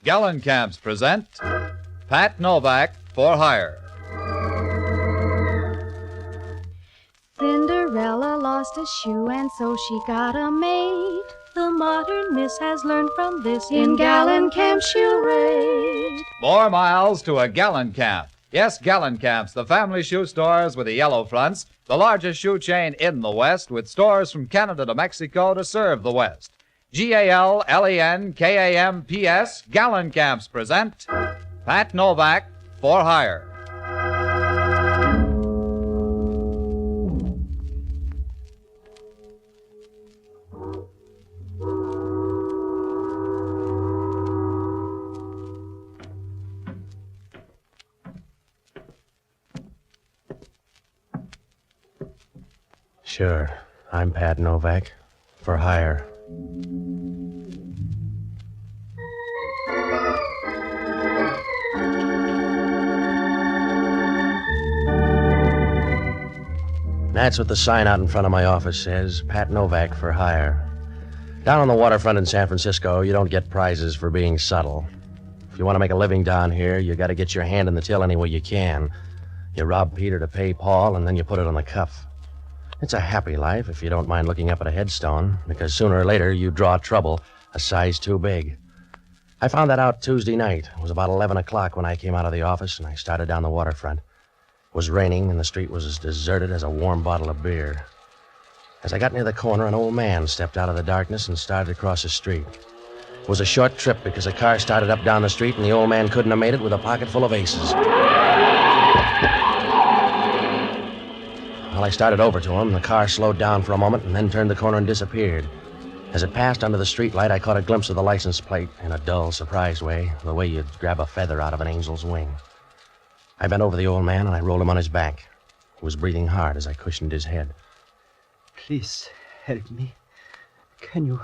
Gallon Cabs present Pat Novak for Hire. Cinderella lost a shoe and so she got a maid. The modern miss has learned from this in Gallon Camp she'll raid. More miles to a Gallon Camp. Yes, Gallon Camps, the family shoe stores with the yellow fronts, the largest shoe chain in the West with stores from Canada to Mexico to serve the West. GALLENKAMPS, Gallon Camps present Pat Novak for Hire. Sure, I'm Pat Novak, for hire. That's what the sign out in front of my office says, Pat Novak, for hire. Down on the waterfront in San Francisco, you don't get prizes for being subtle. If you want to make a living down here, you got to get your hand in the till any way you can. You rob Peter to pay Paul, and then you put it on the cuff. It's a happy life if you don't mind looking up at a headstone, because sooner or later you draw trouble a size too big. I found that out Tuesday night. It was about 11 o'clock when I came out of the office, and I started down the waterfront. It was raining, and the street was as deserted as a warm bottle of beer. As I got near the corner, an old man stepped out of the darkness and started across the street. It was a short trip because a car started up down the street, and the old man couldn't have made it with a pocket full of aces. Well, I started over to him. The car slowed down for a moment and then turned the corner and disappeared. As it passed under the streetlight, I caught a glimpse of the license plate in a dull, surprised way, the way you'd grab a feather out of an angel's wing. I bent over the old man and I rolled him on his back. He was breathing hard as I cushioned his head. Please help me. Can you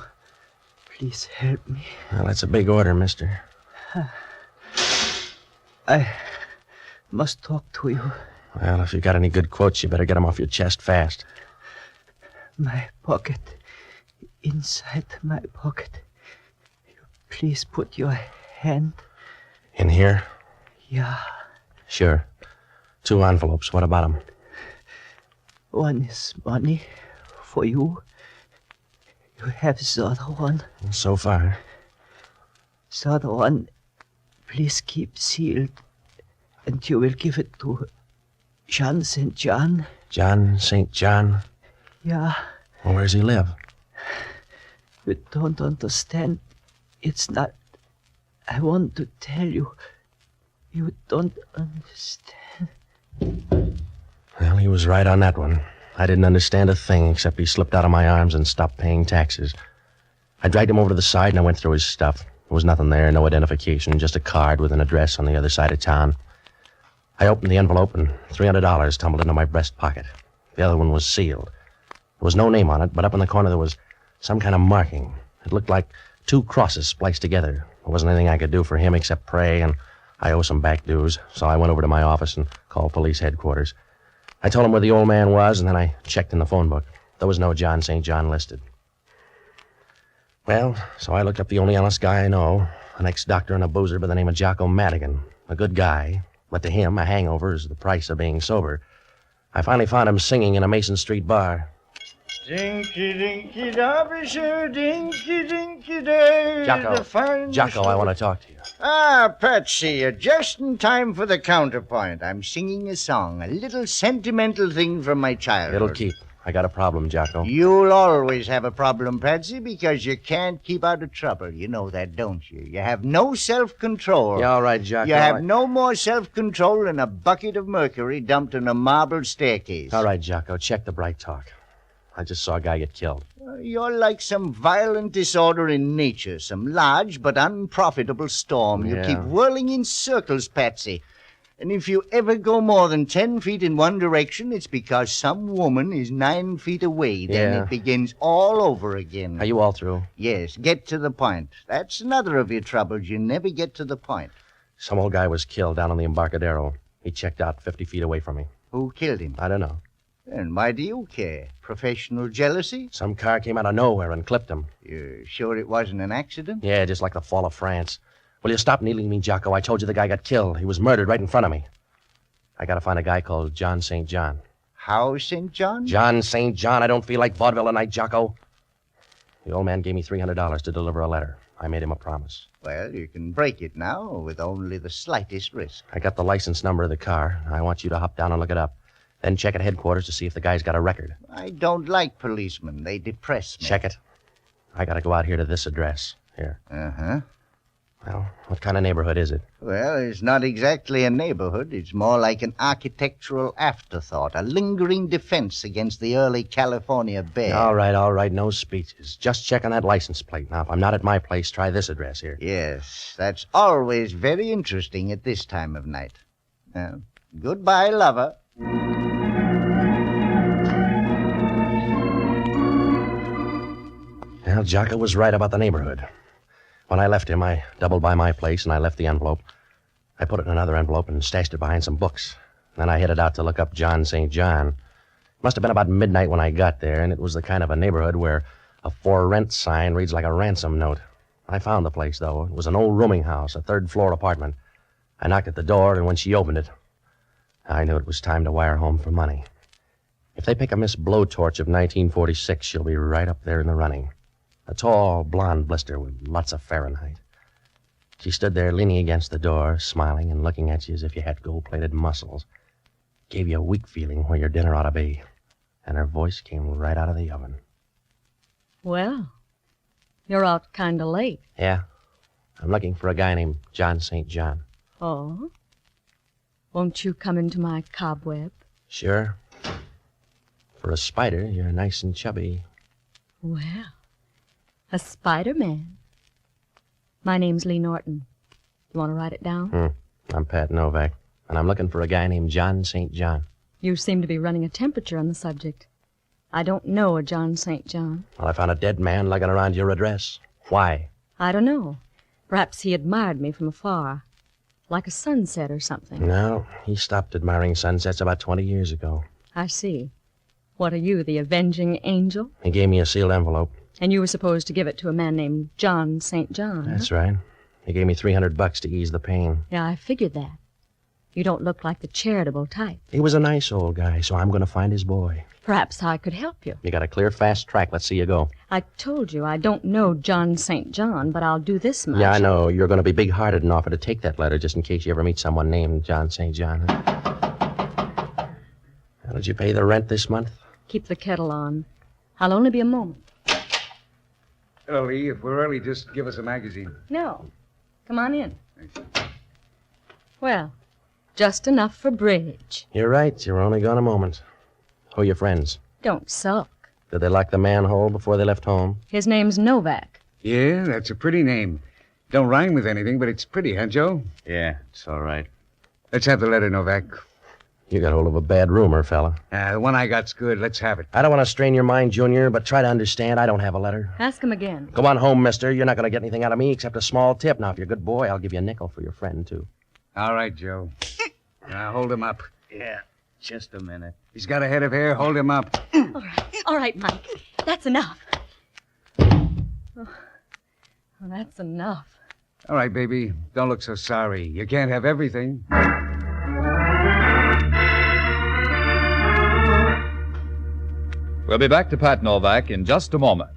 please help me? Well, that's a big order, mister. I must talk to you. Well, if you got any good quotes, you better get them off your chest fast. My pocket. Inside my pocket. Please put your hand. In here? Yeah. Sure. 2 envelopes. What about them? One is money for you. You have the other one. So far. The other one, please keep sealed. And you will give it to John St. John. John St. John? Yeah. Well, where's he live? You don't understand. It's not... I want to tell you. You don't understand. Well, he was right on that one. I didn't understand a thing except he slipped out of my arms and stopped paying taxes. I dragged him over to the side and I went through his stuff. There was nothing there, no identification, just a card with an address on the other side of town. I opened the envelope and $300 tumbled into my breast pocket. The other one was sealed. There was no name on it, but up in the corner there was some kind of marking. It looked like 2 crosses spliced together. There wasn't anything I could do for him except pray, and I owe some back dues, so I went over to my office and called police headquarters. I told them where the old man was, and then I checked in the phone book. There was no John St. John listed. Well, so I looked up the only honest guy I know, an ex-doctor and a boozer by the name of Jocko Madigan. A good guy, but to him, a hangover is the price of being sober. I finally found him singing in a Mason Street bar. Dinky, dinky, Derbyshire, dinky, dinky, day. Jocko, I want to talk to you. Ah, Patsy, you're just in time for the counterpoint. I'm singing a song, a little sentimental thing from my childhood. It'll keep. I got a problem, Jocko. You'll always have a problem, Patsy, because you can't keep out of trouble. You know that, don't you? You have no self-control. Yeah, all right, Jocko. You have no more self-control than a bucket of mercury dumped in a marble staircase. All right, Jocko, check the bright talk. I just saw a guy get killed. You're like some violent disorder in nature, some large but unprofitable storm. You Yeah. keep whirling in circles, Patsy. And if you ever go more than 10 feet in one direction, it's because some woman is 9 feet away. Then Yeah. it begins all over again. Are you all through? Yes, get to the point. That's another of your troubles. You never get to the point. Some old guy was killed down on the Embarcadero. He checked out 50 feet away from me. Who killed him? I don't know. And why do you care? Professional jealousy? Some car came out of nowhere and clipped him. You're sure it wasn't an accident? Yeah, just like the fall of France. Will you stop needling me, Jocko? I told you the guy got killed. He was murdered right in front of me. I gotta find a guy called John St. John. How, St. John? John St. John. I don't feel like vaudeville tonight, Jocko. The old man gave me $300 to deliver a letter. I made him a promise. Well, you can break it now with only the slightest risk. I got the license number of the car. I want you to hop down and look it up. Then check at headquarters to see if the guy's got a record. I don't like policemen. They depress me. Check it. I gotta go out here to this address. Here. Uh-huh. Well, what kind of neighborhood is it? Well, it's not exactly a neighborhood. It's more like an architectural afterthought, a lingering defense against the early California bear. All right. No speeches. Just check on that license plate. Now, if I'm not at my place, try this address here. Yes, that's always very interesting at this time of night. Goodbye, lover. Well, Jocko was right about the neighborhood. When I left him, I doubled by my place, and I left the envelope. I put it in another envelope and stashed it behind some books. Then I headed out to look up John St. John. It must have been about midnight when I got there, and it was the kind of a neighborhood where a for rent sign reads like a ransom note. I found the place, though. It was an old rooming house, a third-floor apartment. I knocked at the door, and when she opened it, I knew it was time to wire home for money. If they pick a Miss Blowtorch of 1946, she'll be right up there in the running. A tall, blonde blister with lots of Fahrenheit. She stood there leaning against the door, smiling and looking at you as if you had gold-plated muscles. Gave you a weak feeling where your dinner ought to be. And her voice came right out of the oven. Well, you're out kind of late. Yeah. I'm looking for a guy named John St. John. Oh? Won't you come into my cobweb? Sure. For a spider, you're nice and chubby. Well, a Spider-Man. My name's Lee Norton. You want to write it down? I'm Pat Novak, and I'm looking for a guy named John St. John. You seem to be running a temperature on the subject. I don't know a John St. John. Well, I found a dead man lugging around your address. Why? I don't know. Perhaps he admired me from afar. Like a sunset or something. No, he stopped admiring sunsets about 20 years ago. I see. What are you, the avenging angel? He gave me a sealed envelope. And you were supposed to give it to a man named John St. John. That's right. He gave me $300 to ease the pain. Yeah, I figured that. You don't look like the charitable type. He was a nice old guy, so I'm going to find his boy. Perhaps I could help you. You got a clear, fast track. Let's see you go. I told you I don't know John St. John, but I'll do this much. Yeah, I know. You're going to be big-hearted and offer to take that letter just in case you ever meet someone named John St. John. How did you pay the rent this month? Keep the kettle on. I'll only be a moment. Hello, Lee. If we're early, just give us a magazine. No. Come on in. Well, just enough for bridge. You're right. You're only gone a moment. Who are your friends? Don't sulk. Did they lock the manhole before they left home? His name's Novak. Yeah, that's a pretty name. Don't rhyme with anything, but it's pretty, huh, Joe? Yeah, it's all right. Let's have the letter, Novak. You got hold of a bad rumor, fella. The one I got's good. Let's have it. I don't want to strain your mind, Junior, but try to understand. I don't have a letter. Ask him again. Go on home, mister. You're not going to get anything out of me except a small tip. Now, if you're a good boy, I'll give you a nickel for your friend, too. All right, Joe. Now, hold him up. Yeah, just a minute. He's got a head of hair. Hold him up. All right, Mike. That's enough. Oh, that's enough. All right, baby. Don't look so sorry. You can't have everything. We'll be back to Pat Novak in just a moment.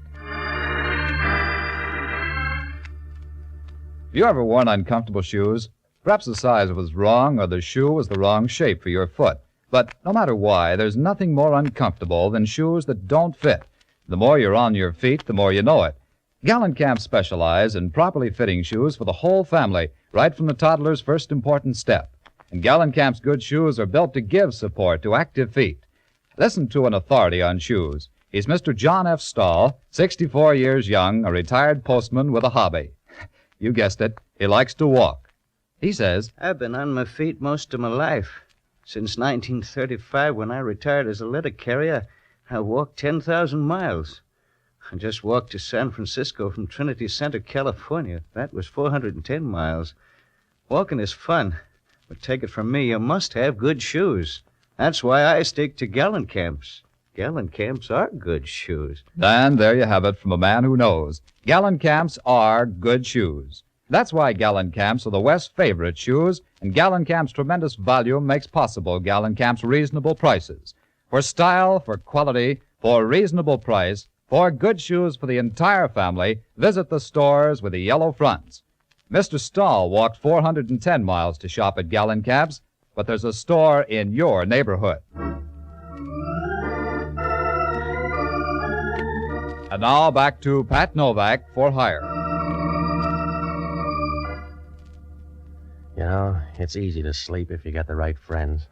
Have you ever worn uncomfortable shoes? Perhaps the size was wrong or the shoe was the wrong shape for your foot. But no matter why, there's nothing more uncomfortable than shoes that don't fit. The more you're on your feet, the more you know it. Gallenkamp specialize in properly fitting shoes for the whole family, right from the toddler's first important step. And Gallenkamp's good shoes are built to give support to active feet. Listen to an authority on shoes. He's Mr. John F. Stahl, 64 years young, a retired postman with a hobby. You guessed it, he likes to walk. He says, I've been on my feet most of my life. Since 1935, when I retired as a letter carrier, I walked 10,000 miles. I just walked to San Francisco from Trinity Center, California. That was 410 miles. Walking is fun, but take it from me, you must have good shoes. That's why I stick to Gallenkamps. Gallenkamps are good shoes. and there you have it from a man who knows. Gallenkamps are good shoes. That's why Gallenkamps are the West's favorite shoes, and Gallenkamp's tremendous volume makes possible Gallenkamp's reasonable prices. For style, for quality, for reasonable price, for good shoes for the entire family, visit the stores with the yellow fronts. Mr. Stahl walked 410 miles to shop at Gallenkamp's, but there's a store in your neighborhood. And now back to Pat Novak for hire. You know, it's easy to sleep if you got the right friends.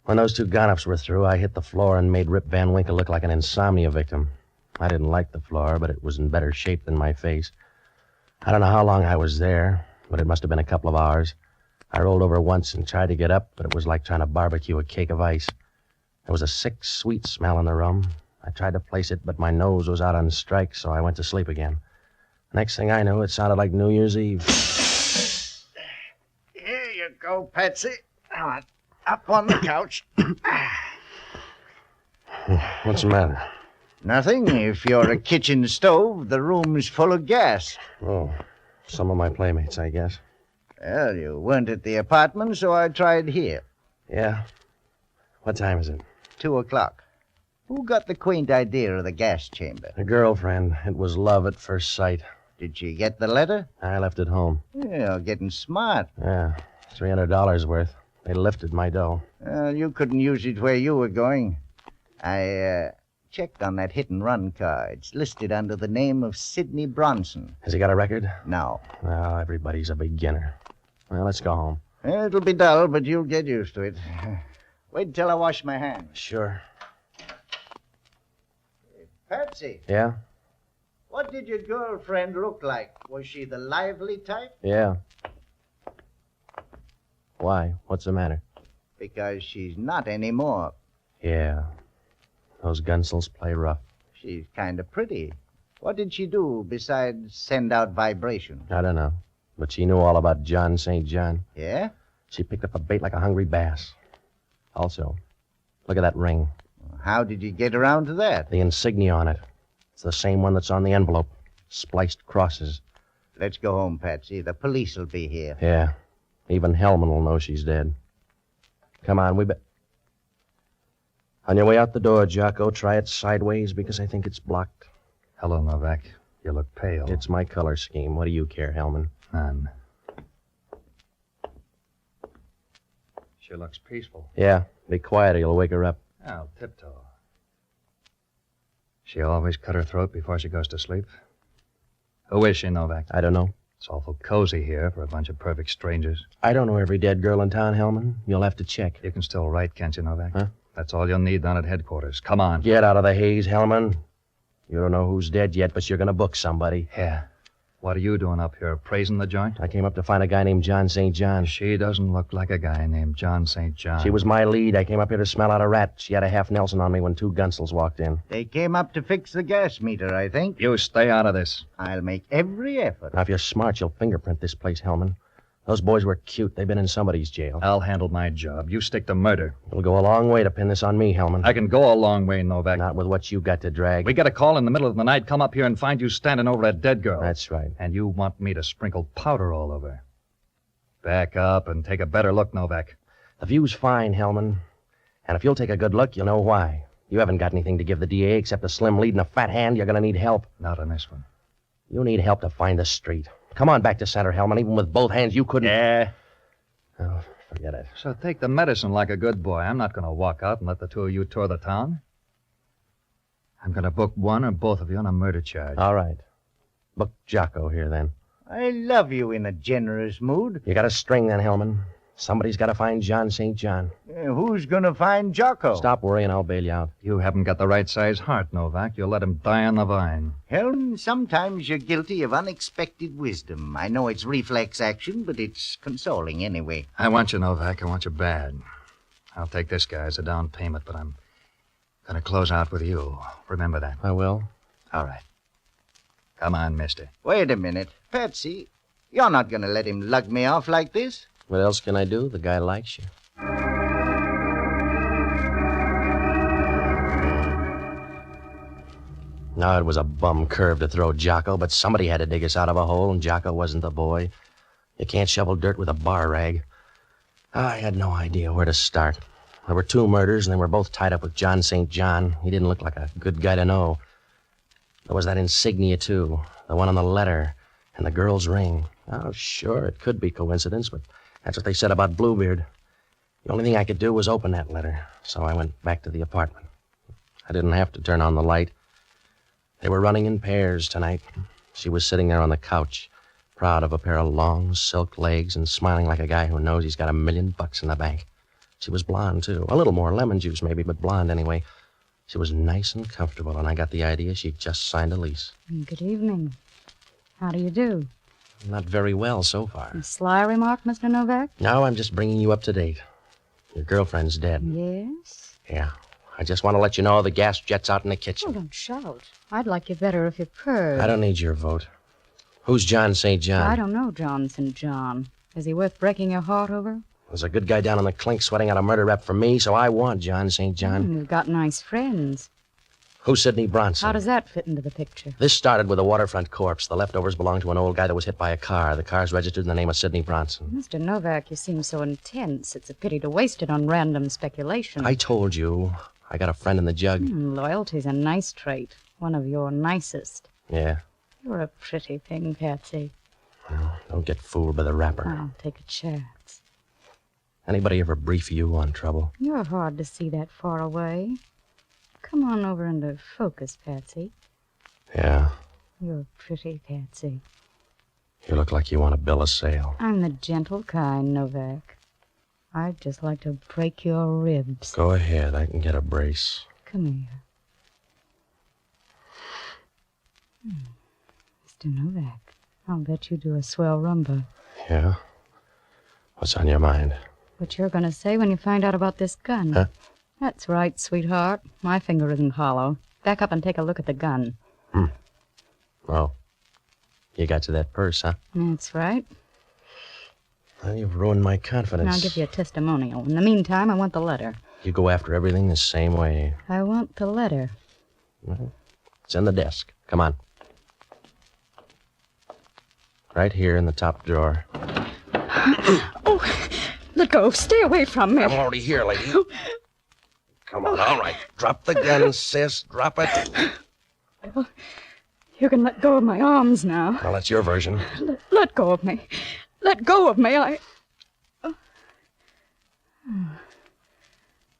When those two gun-ups were through, I hit the floor and made Rip Van Winkle look like an insomnia victim. I didn't like the floor, but it was in better shape than my face. I don't know how long I was there, but it must have been a couple of hours. I rolled over once and tried to get up, but it was like trying to barbecue a cake of ice. There was a sick, sweet smell in the room. I tried to place it, but my nose was out on strike, so I went to sleep again. Next thing I knew, it sounded like New Year's Eve. Here you go, Patsy. Now, up on the couch. What's the matter? Nothing. If you're a kitchen stove, the room's full of gas. Oh, some of my playmates, I guess. Well, you weren't at the apartment, so I tried here. Yeah? What time is it? 2:00. Who got the quaint idea of the gas chamber? A girlfriend. It was love at first sight. Did she get the letter? I left it home. You're getting smart. Yeah, $300 worth. They lifted my dough. Well, you couldn't use it where you were going. I checked on that hit-and-run car. It's listed under the name of Sidney Bronson. Has he got a record? No. Well, everybody's a beginner. Well, let's go home. It'll be dull, but you'll get used to it. Wait till I wash my hands. Sure. Patsy, Yeah? what did your girlfriend look like? Was she the lively type? Yeah. Why? What's the matter? Because she's not anymore. Yeah. Those gunsels play rough. She's kind of pretty. What did she do besides send out vibrations? I don't know. But she knew all about John St. John. Yeah? She picked up a bait like a hungry bass. Also, look at that ring. How did you get around to that? The insignia on it. It's the same one that's on the envelope. Spliced crosses. Let's go home, Patsy. The police will be here. Yeah. Even Hellman will know she's dead. Come on, On your way out the door, Jocko, try it sideways because I think it's blocked. Hello, Novak. You look pale. It's my color scheme. What do you care, Hellman? None. She looks peaceful. Yeah. Be quiet or you'll wake her up. I'll tiptoe. She always cut her throat before she goes to sleep. Who is she, Novak? I don't know. It's awful cozy here for a bunch of perfect strangers. I don't know every dead girl in town, Hellman. You'll have to check. You can still write, can't you, Novak? Huh? That's all you'll need down at headquarters. Come on. Get out of the haze, Hellman. You don't know who's dead yet, but you're going to book somebody. Yeah. What are you doing up here, praising the joint? I came up to find a guy named John St. John. She doesn't look like a guy named John St. John. She was my lead. I came up here to smell out a rat. She had a half Nelson on me when two gunsels walked in. They came up to fix the gas meter, I think. You stay out of this. I'll make every effort. Now, if you're smart, you'll fingerprint this place, Hellman. Those boys were cute. They've been in somebody's jail. I'll handle my job. You stick to murder. It'll go a long way to pin this on me, Hellman. I can go a long way, Novak. Not with what you got to drag. We get a call in the middle of the night, come up here and find you standing over a dead girl. That's right. And you want me to sprinkle powder all over. Back up and take a better look, Novak. The view's fine, Hellman. And if you'll take a good look, you'll know why. You haven't got anything to give the DA except a slim lead and a fat hand. You're going to need help. Not on this one. You need help to find the street. Come on back to center, Hellman. Even with both hands, you couldn't... Yeah. Oh, forget it. So take the medicine like a good boy. I'm not going to walk out and let the two of you tour the town. I'm going to book one or both of you on a murder charge. All right. Book Jocko here, then. I love you in a generous mood. You got a string, then, Hellman. Somebody's got to find John St. John. Who's going to find Jocko? Stop worrying, I'll bail you out. You haven't got the right size heart, Novak. You'll let him die on the vine. Helm, sometimes you're guilty of unexpected wisdom. I know it's reflex action, but it's consoling anyway. I want you, Novak. I want you bad. I'll take this guy as a down payment, but I'm going to close out with you. Remember that. I will. All right. Come on, mister. Wait a minute. Patsy, you're not going to let him lug me off like this? What else can I do? The guy likes you. No, it was a bum curve to throw Jocko, but somebody had to dig us out of a hole, and Jocko wasn't the boy. You can't shovel dirt with a bar rag. I had no idea where to start. There were 2 murders, and they were both tied up with John St. John. He didn't look like a good guy to know. There was that insignia, too, the one on the letter, and the girl's ring. Oh, sure, it could be coincidence, but that's what they said about Bluebeard. The only thing I could do was open that letter, so I went back to the apartment. I didn't have to turn on the light. They were running in pairs tonight. She was sitting there on the couch, proud of a pair of long silk legs and smiling like a guy who knows he's got $1 million in the bank. She was blonde, too. A little more lemon juice, maybe, but blonde anyway. She was nice and comfortable, and I got the idea she'd just signed a lease. Good evening. How do you do? Not very well so far. A sly remark, Mr. Novak? No, I'm just bringing you up to date. Your girlfriend's dead. Yes? Yeah. I just want to let you know the gas jet's out in the kitchen. Oh, don't shout. I'd like you better if you purred. I don't need your vote. Who's John St. John? I don't know John St. John. Is he worth breaking your heart over? There's a good guy down on the clink sweating out a murder rap for me, so I want John St. John. You've got nice friends. Who's Sidney Bronson? How does that fit into the picture? This started with a waterfront corpse. The leftovers belong to an old guy that was hit by a car. The car's registered in the name of Sidney Bronson. Mr. Novak, you seem so intense. It's a pity to waste it on random speculation. I told you. I got a friend in the jug. Loyalty's a nice trait. One of your nicest. Yeah. You're a pretty thing, Patsy. Well, don't get fooled by the rapper. I'll take a chance. Anybody ever brief you on trouble? You're hard to see that far away. Come on over into focus, Patsy. Yeah. You're pretty, Patsy. You look like you want to bill a sale. I'm the gentle kind, Novak. I'd just like to break your ribs. Go ahead. I can get a brace. Come here. Mr. Novak, I'll bet you do a swell rumba. Yeah? What's on your mind? What you're going to say when you find out about this gun. Huh? That's right, sweetheart. My finger isn't hollow. Back up and take a look at the gun. Oh. You got to that purse, huh? That's right. Well, you've ruined my confidence. And I'll give you a testimonial. In the meantime, I want the letter. You go after everything the same way. I want the letter. Well, it's in the desk. Come on. Right here in the top drawer. Oh, let go. Stay away from me. I'm already here, lady. Come on, all right. Drop the gun, sis. Drop it. Well, you can let go of my arms now. Well, that's your version. Let go of me. Let go of me.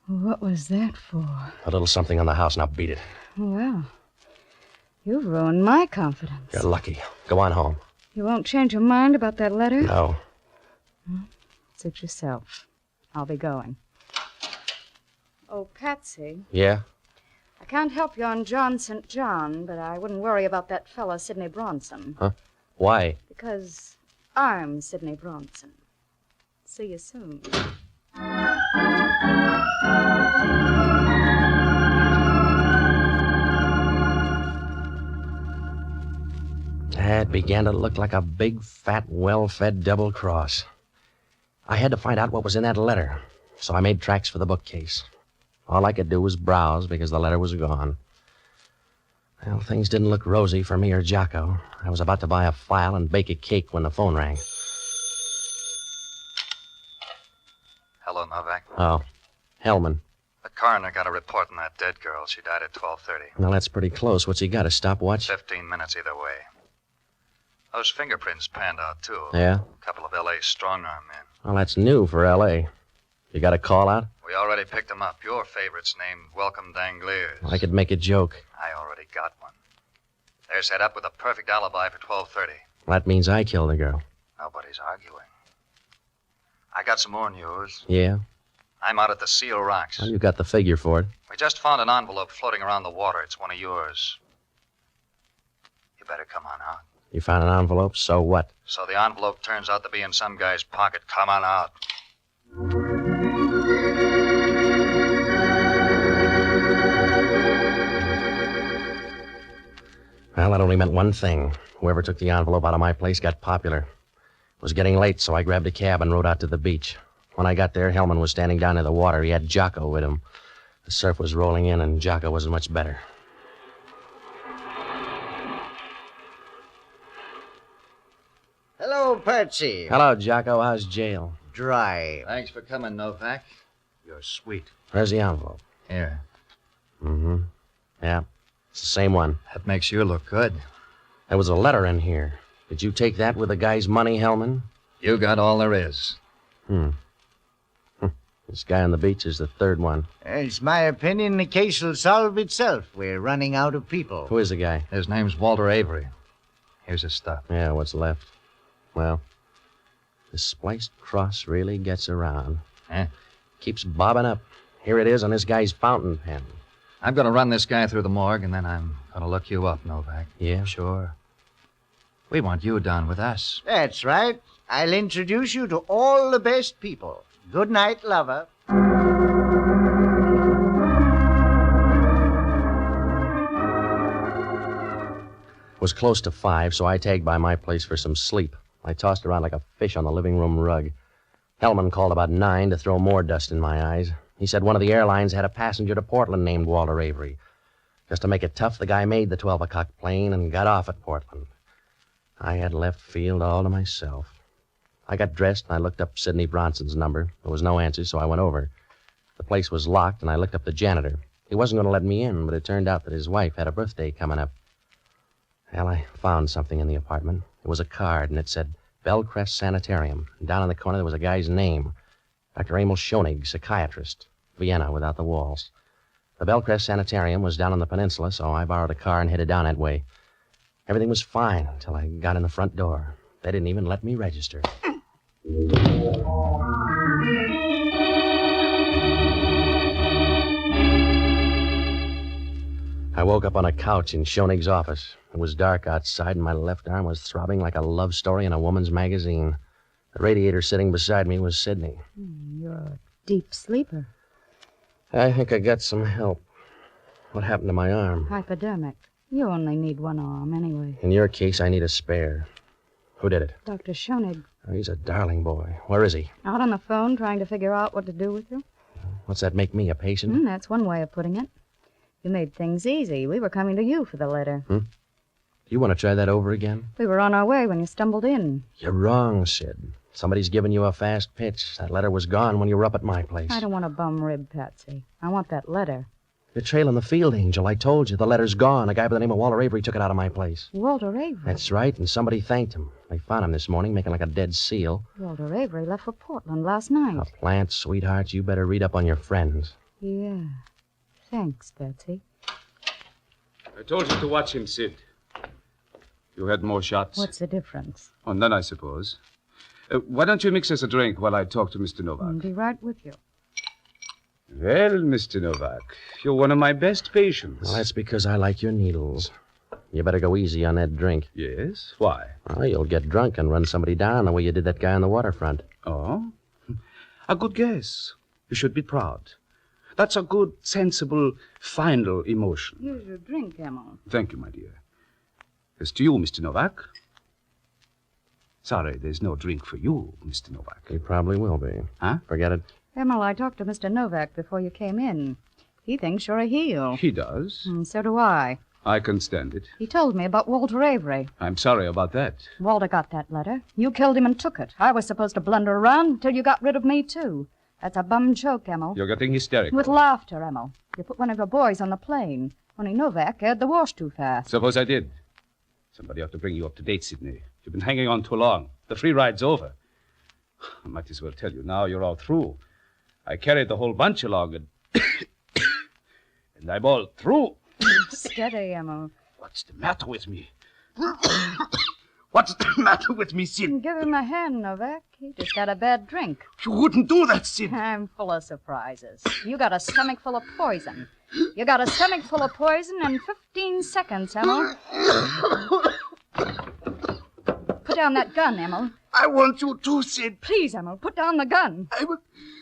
What was that for? A little something on the house. Now beat it. Well, you've ruined my confidence. You're lucky. Go on home. You won't change your mind about that letter? No. Suit yourself. I'll be going. Oh, Patsy. Yeah? I can't help you on John St. John, but I wouldn't worry about that fella, Sidney Bronson. Huh? Why? Because I'm Sidney Bronson. See you soon. That began to look like a big, fat, well-fed double cross. I had to find out what was in that letter, so I made tracks for the bookcase. All I could do was browse because the letter was gone. Well, things didn't look rosy for me or Jocko. I was about to buy a file and bake a cake when the phone rang. Hello, Novak. Oh, Hellman. The coroner got a report on that dead girl. She died at 12:30. Well, that's pretty close. What's he got, a stopwatch? 15 minutes either way. Those fingerprints panned out, too. Yeah? A couple of L.A. strong-arm men. Well, that's new for L.A. You got a call out? We already picked them up. Your favorite's named Welcome Dangliers. I could make a joke. I already got one. They're set up with a perfect alibi for 12:30. That means I killed the girl. Nobody's arguing. I got some more news. Yeah? I'm out at the Seal Rocks. Well, you got the figure for it. We just found an envelope floating around the water. It's one of yours. You better come on out. You found an envelope, so what? So the envelope turns out to be in some guy's pocket. Come on out. Well, that only meant one thing. Whoever took the envelope out of my place got popular. It was getting late, so I grabbed a cab and rode out to the beach. When I got there, Hellman was standing down near the water. He had Jocko with him. The surf was rolling in, and Jocko wasn't much better. Hello, Patsy. Hello, Jocko. How's jail? Dry. Thanks for coming, Novak. You're sweet. Where's the envelope? Here. Mm-hmm. Yeah, it's the same one. That makes you look good. There was a letter in here. Did you take that with the guy's money, Hellman? You got all there is. This guy on the beach is the third one. It's my opinion the case will solve itself. We're running out of people. Who is the guy? His name's Walter Avery. Here's his stuff. Yeah, what's left? Well, this spliced cross really gets around. Eh? Keeps bobbing up. Here it is on this guy's fountain pen. I'm going to run this guy through the morgue, and then I'm going to look you up, Novak. Yeah? Sure. We want you down with us. That's right. I'll introduce you to all the best people. Good night, lover. It was close to 5, so I tagged by my place for some sleep. I tossed around like a fish on the living room rug. Hellman called about 9 to throw more dust in my eyes. He said one of the airlines had a passenger to Portland named Walter Avery. Just to make it tough, the guy made the 12 o'clock plane and got off at Portland. I had left field all to myself. I got dressed and I looked up Sidney Bronson's number. There was no answer, so I went over. The place was locked, and I looked up the janitor. He wasn't going to let me in, but it turned out that his wife had a birthday coming up. Well, I found something in the apartment. It was a card, and it said Bellcrest Sanitarium. And down in the corner there was a guy's name. Dr. Emil Schoenig, psychiatrist. Vienna without the walls. The Bellcrest Sanitarium was down on the peninsula, so I borrowed a car and headed down that way. Everything was fine until I got in the front door. They didn't even let me register. I woke up on a couch in Schoenig's office. It was dark outside, and my left arm was throbbing like a love story in a woman's magazine. The radiator sitting beside me was Sidney. You're a deep sleeper. I think I got some help. What happened to my arm? Hypodermic. You only need one arm anyway. In your case, I need a spare. Who did it? Dr. Schoenig. Oh, he's a darling boy. Where is he? Out on the phone trying to figure out what to do with you? What's that make me, a patient? That's one way of putting it. You made things easy. We were coming to you for the letter. Do you want to try that over again? We were on our way when you stumbled in. You're wrong, Sid. Somebody's given you a fast pitch. That letter was gone when you were up at my place. I don't want a bum rib, Patsy. I want that letter. You're trailing the field angel. I told you. The letter's gone. A guy by the name of Walter Avery took it out of my place. Walter Avery? That's right, and somebody thanked him. They found him this morning making like a dead seal. Walter Avery left for Portland last night. A plant, sweetheart. You better read up on your friends. Yeah. Thanks, Patsy. I told you to watch him, Sid. You had more shots. What's the difference? Oh, none, I suppose. Why don't you mix us a drink while I talk to Mr. Novak? I'll be right with you. Well, Mr. Novak, you're one of my best patients. Well, that's because I like your needles. You better go easy on that drink. Yes? Why? Well, you'll get drunk and run somebody down the way you did that guy on the waterfront. Oh? A good guess. You should be proud. That's a good, sensible, final emotion. Here's your drink, Emma. Thank you, my dear. As to you, Mr. Novak. Sorry, there's no drink for you, Mr. Novak. You probably will be. Huh? Forget it. Emma, I talked to Mr. Novak before you came in. He thinks you're a heel. He does. And so do I. I can stand it. He told me about Walter Avery. I'm sorry about that. Walter got that letter. You killed him and took it. I was supposed to blunder around till you got rid of me, too. That's a bum joke, Emma. You're getting hysterical. With laughter, Emma. You put one of your boys on the plane. Only Novak aired the wash too fast. Suppose I did. Somebody ought to bring you up to date, Sidney. You've been hanging on too long. The free ride's over. I might as well tell you now you're all through. I carried the whole bunch along and... and I'm all through. Steady, Emma. What's the matter with me? What's the matter with me, Sid? Give him a hand, Novak. He just had a bad drink. You wouldn't do that, Sid. I'm full of surprises. You got a stomach full of poison. You got a stomach full of poison in 15 seconds, Emma. Put down that gun, Emma. I want you to, Sid. Please, Emma, put down the gun. I'm a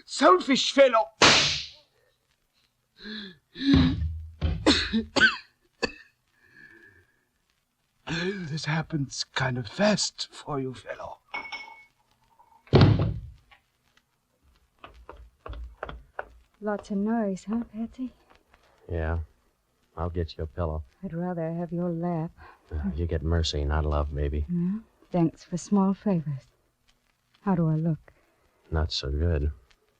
selfish fellow. This happens kind of fast for you, fellow. Lots of noise, huh, Patsy? Yeah. I'll get you a pillow. I'd rather have your lap. You get mercy, not love, baby. Yeah? Thanks for small favors. How do I look? Not so good.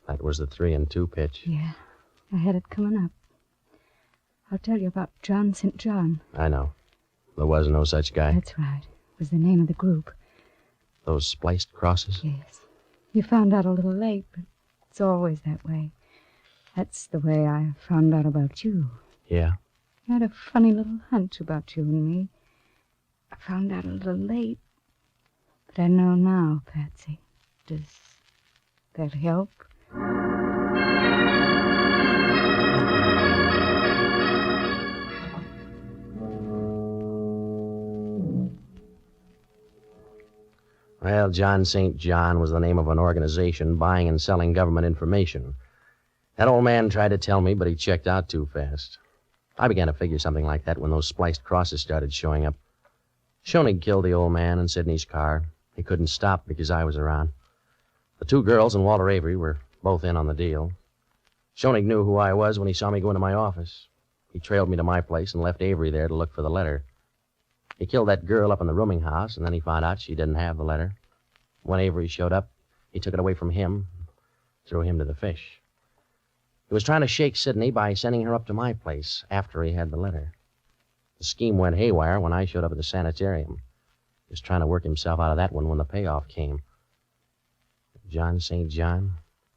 That was the 3-2 pitch. Yeah, I had it coming up. I'll tell you about John St. John. I know. There was no such guy. That's right. It was the name of the group. Those spliced crosses? Yes. You found out a little late, but it's always that way. That's the way I found out about you. Yeah? I had a funny little hunch about you and me. I found out a little late, but I know now, Patsy. Does that help? Well, John St. John was the name of an organization buying and selling government information. That old man tried to tell me, but he checked out too fast. I began to figure something like that when those spliced crosses started showing up. Schoenig killed the old man in Sidney's car. He couldn't stop because I was around. The 2 girls and Walter Avery were both in on the deal. Schoenig knew who I was when he saw me go into my office. He trailed me to my place and left Avery there to look for the letter. He killed that girl up in the rooming house, and then he found out she didn't have the letter. When Avery showed up, he took it away from him, threw him to the fish. He was trying to shake Sidney by sending her up to my place after he had the letter. The scheme went haywire when I showed up at the sanitarium. He was trying to work himself out of that one when the payoff came. John St. John?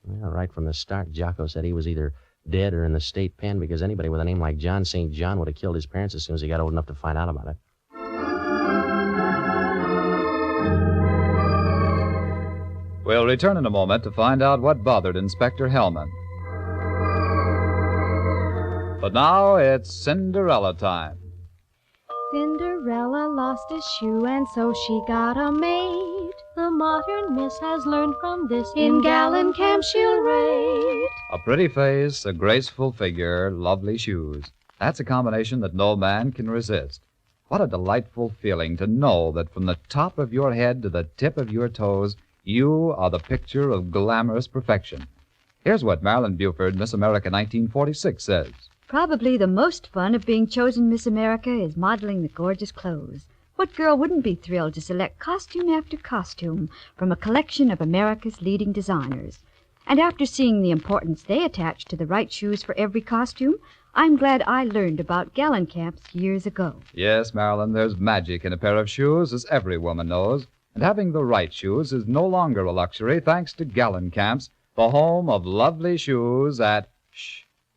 Well, right from the start, Jocko said he was either dead or in the state pen because anybody with a name like John St. John would have killed his parents as soon as he got old enough to find out about it. We'll return in a moment to find out what bothered Inspector Hellman. But now it's Cinderella time. Cinderella lost a shoe and so she got a maid. The modern miss has learned from this. In Gallencamp she'll rate. A pretty face, a graceful figure, lovely shoes. That's a combination that no man can resist. What a delightful feeling to know that from the top of your head to the tip of your toes, you are the picture of glamorous perfection. Here's what Marilyn Buford, Miss America 1946, says. Probably the most fun of being chosen Miss America is modeling the gorgeous clothes. What girl wouldn't be thrilled to select costume after costume from a collection of America's leading designers? And after seeing the importance they attach to the right shoes for every costume, I'm glad I learned about Gallencamps years ago. Yes, Marilyn, there's magic in a pair of shoes, as every woman knows. And having the right shoes is no longer a luxury thanks to Gallencamps, the home of lovely shoes at,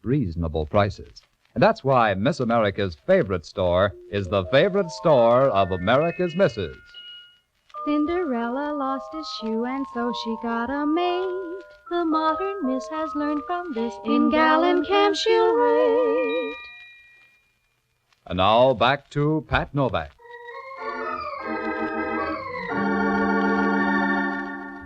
reasonable prices. And that's why Miss America's favorite store is the favorite store of America's misses. Cinderella lost a shoe and so she got a maid. The modern miss has learned from this. In Gallencamp she'll rate. And now back to Pat Novak.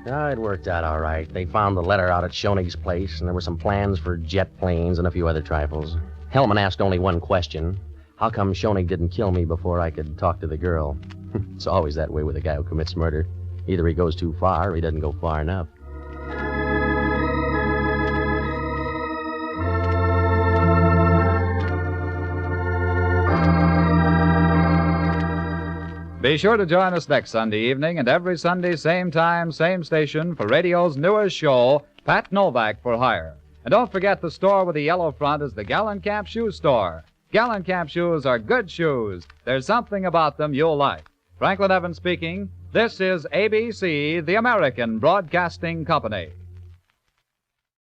No, it worked out all right. They found the letter out at Schoenig's place, and there were some plans for jet planes and a few other trifles. Hellman asked only one question. How come Schoenig didn't kill me before I could talk to the girl? It's always that way with a guy who commits murder. Either he goes too far or he doesn't go far enough. Be sure to join us next Sunday evening and every Sunday, same time, same station, for radio's newest show, Pat Novak for Hire. And don't forget the store with the yellow front is the Gallencamp Shoe Store. Gallencamp shoes are good shoes. There's something about them you'll like. Franklin Evans speaking. This is ABC, the American Broadcasting Company.